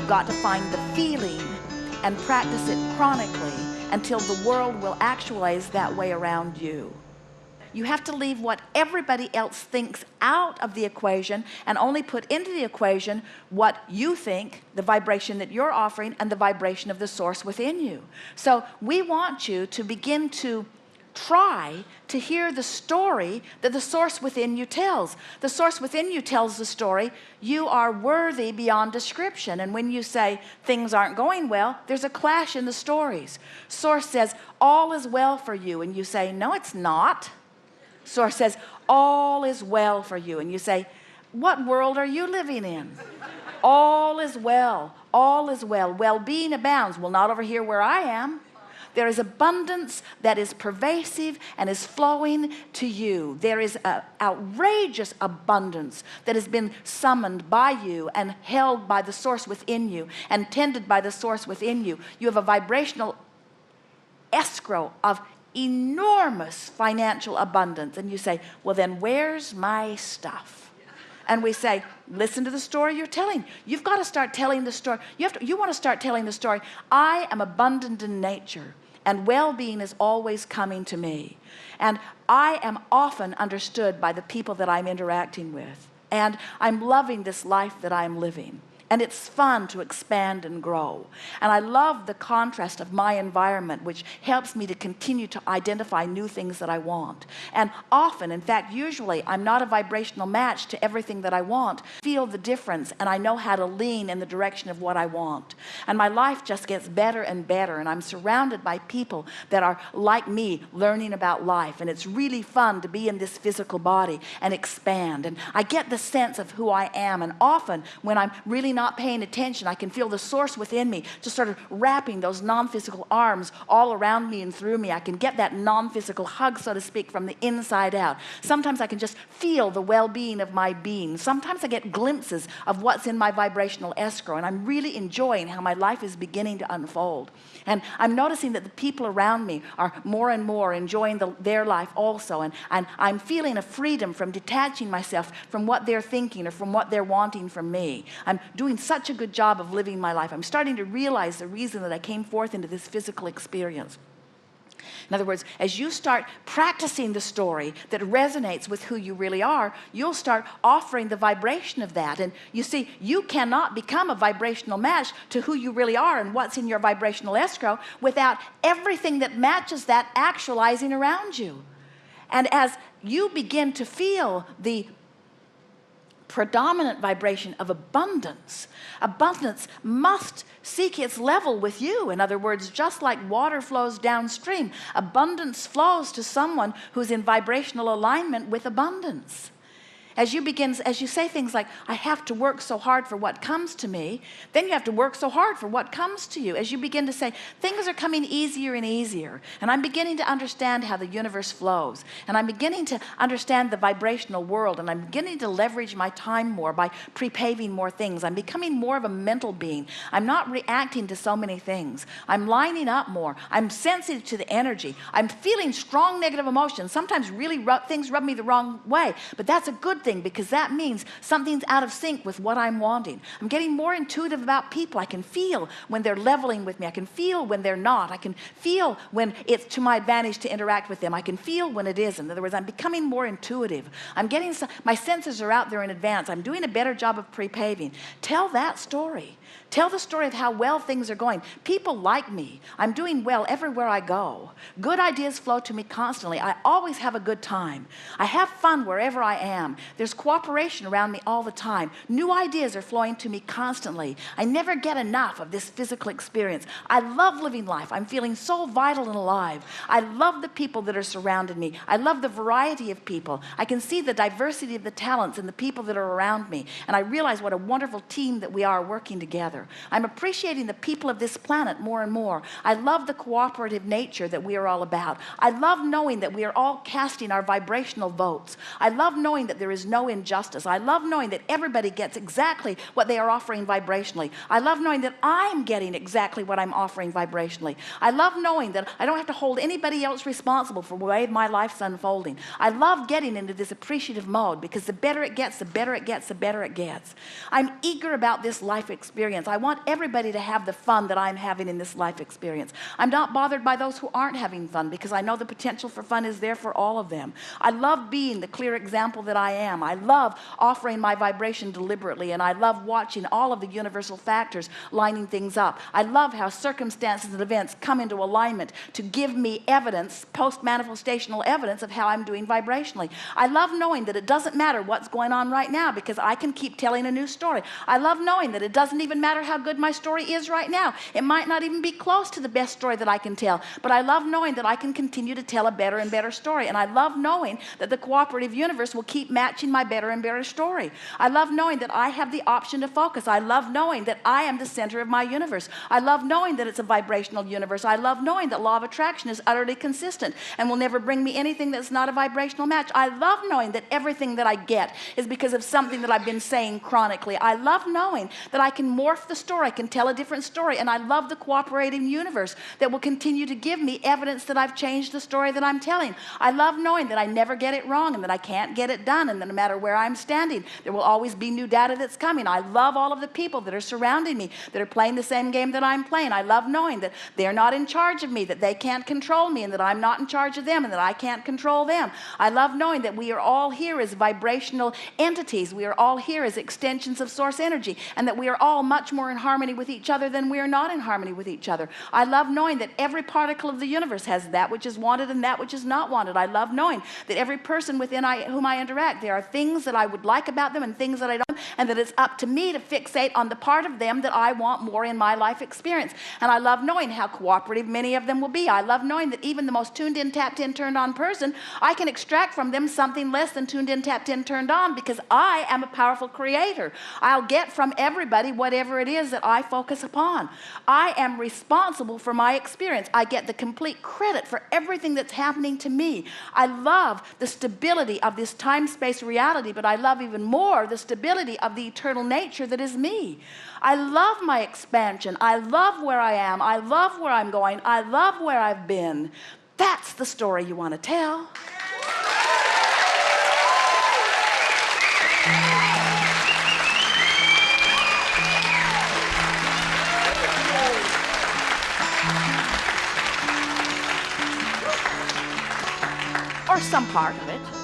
got to find the feeling and practice it chronically until the world will actualize that way around you. You have to leave what everybody else thinks out of the equation and only put into the equation what you think, the vibration that you're offering, and the vibration of the source within you. So we want you to begin to try to hear the story that the source within you tells. The source within you tells the story, you are worthy beyond description. And when you say things aren't going well, there's a clash in the stories. Source says, all is well for you. And you say, no, it's not. Source says, all is well for you. And you say, what world are you living in? All is well. All is well. Well-being abounds. Well, not over here where I am. There is abundance that is pervasive and is flowing to you. There is an outrageous abundance that has been summoned by you and held by the source within you and tended by the source within you. You have a vibrational escrow of enormous financial abundance. And you say, well, then where's my stuff? And we say, listen to the story you're telling. You've got to start telling the story. You want to start telling the story. I am abundant in nature, and well-being is always coming to me. And I am often understood by the people that I'm interacting with. And I'm loving this life that I'm living. And it's fun to expand and grow. And I love the contrast of my environment, which helps me to continue to identify new things that I want. And often, in fact, usually, I'm not a vibrational match to everything that I want. Feel the difference, and I know how to lean in the direction of what I want. And my life just gets better and better, and I'm surrounded by people that are like me, learning about life. And it's really fun to be in this physical body and expand. And I get the sense of who I am. And often, when I'm really not paying attention, I can feel the source within me just sort of wrapping those non-physical arms all around me and through me. I can get that non-physical hug, so to speak, from the inside out. Sometimes I can just feel the well-being of my being. Sometimes I get glimpses of what's in my vibrational escrow, and I'm really enjoying how my life is beginning to unfold. And I'm noticing that the people around me are more and more enjoying their life also, and I'm feeling a freedom from detaching myself from what they're thinking or from what they're wanting from me. I'm doing such a good job of living my life. I'm starting to realize the reason that I came forth into this physical experience. In other words, as you start practicing the story that resonates with who you really are, you'll start offering the vibration of that. And you see, you cannot become a vibrational match to who you really are and what's in your vibrational escrow without everything that matches that actualizing around you. And as you begin to feel the predominant vibration of abundance, abundance must seek its level with you. In other words, just like water flows downstream, abundance flows to someone who's in vibrational alignment with abundance. As you say things like, I have to work so hard for what comes to me, then you have to work so hard for what comes to you. As you begin to say, things are coming easier and easier, and I'm beginning to understand how the universe flows, and I'm beginning to understand the vibrational world, and I'm beginning to leverage my time more by pre-paving more things. I'm becoming more of a mental being. I'm not reacting to so many things. I'm lining up more. I'm sensitive to the energy. I'm feeling strong negative emotions. Sometimes really things rub me the wrong way, but that's a good thing, because that means something's out of sync with what I'm wanting. I'm getting more intuitive about people. I can feel when they're leveling with me. I can feel when they're not. I can feel when it's to my advantage to interact with them. I can feel when it isn't. In other words, I'm becoming more intuitive. My senses are out there in advance. I'm doing a better job of pre-paving. Tell that story. Tell the story of how well things are going. People like me. I'm doing well everywhere I go. Good ideas flow to me constantly. I always have a good time. I have fun wherever I am. There's cooperation around me all the time. New ideas are flowing to me constantly. I never get enough of this physical experience. I love living life. I'm feeling so vital and alive. I love the people that are surrounding me. I love the variety of people. I can see the diversity of the talents and the people that are around me. And I realize what a wonderful team that we are working together. I'm appreciating the people of this planet more and more. I love the cooperative nature that we are all about. I love knowing that we are all casting our vibrational votes. I love knowing that there is is no injustice. I love knowing that everybody gets exactly what they are offering vibrationally. I love knowing that I'm getting exactly what I'm offering vibrationally. I love knowing that I don't have to hold anybody else responsible for the way my life's unfolding. I love getting into this appreciative mode, because the better it gets, the better it gets, the better it gets. I'm eager about this life experience. I want everybody to have the fun that I'm having in this life experience. I'm not bothered by those who aren't having fun, because I know the potential for fun is there for all of them. I love being the clear example that I am. I love offering my vibration deliberately, and I love watching all of the universal factors lining things up. I love how circumstances and events come into alignment to give me evidence, post-manifestational evidence of how I'm doing vibrationally. I love knowing that it doesn't matter what's going on right now, because I can keep telling a new story. I love knowing that it doesn't even matter how good my story is right now. It might not even be close to the best story that I can tell, but I love knowing that I can continue to tell a better and better story. And I love knowing that the cooperative universe will keep matching my better and better story. I love knowing that I have the option to focus. I love knowing that I am the center of my universe. I love knowing that it's a vibrational universe. I love knowing that law of attraction is utterly consistent and will never bring me anything that's not a vibrational match. I love knowing that everything that I get is because of something that I've been saying chronically. I love knowing that I can morph the story. I can tell a different story. And I love the cooperating universe that will continue to give me evidence that I've changed the story that I'm telling. I love knowing that I never get it wrong, and that I can't get it done, and that no matter where I'm standing, there will always be new data that's coming. I love all of the people that are surrounding me, that are playing the same game that I'm playing. I love knowing that they're not in charge of me, that they can't control me, and that I'm not in charge of them, and that I can't control them. I love knowing that we are all here as vibrational entities. We are all here as extensions of source energy, and that we are all much more in harmony with each other than we are not in harmony with each other. I love knowing that every particle of the universe has that which is wanted and that which is not wanted. I love knowing that every person within whom I interact, there are things that I would like about them and things that I don't, and that it's up to me to fixate on the part of them that I want more in my life experience. And I love knowing how cooperative many of them will be. I love knowing that even the most tuned in, tapped in, turned on person, I can extract from them something less than tuned in, tapped in, turned on, because I am a powerful creator. I'll get from everybody whatever it is that I focus upon. I am responsible for my experience. I get the complete credit for everything that's happening to me. I love the stability of this time-space reality, but I love even more the stability of the eternal nature that is me. I love my expansion. I love where I am. I love where I'm going. I love where I've been. That's the story you want to tell. Or some part of it.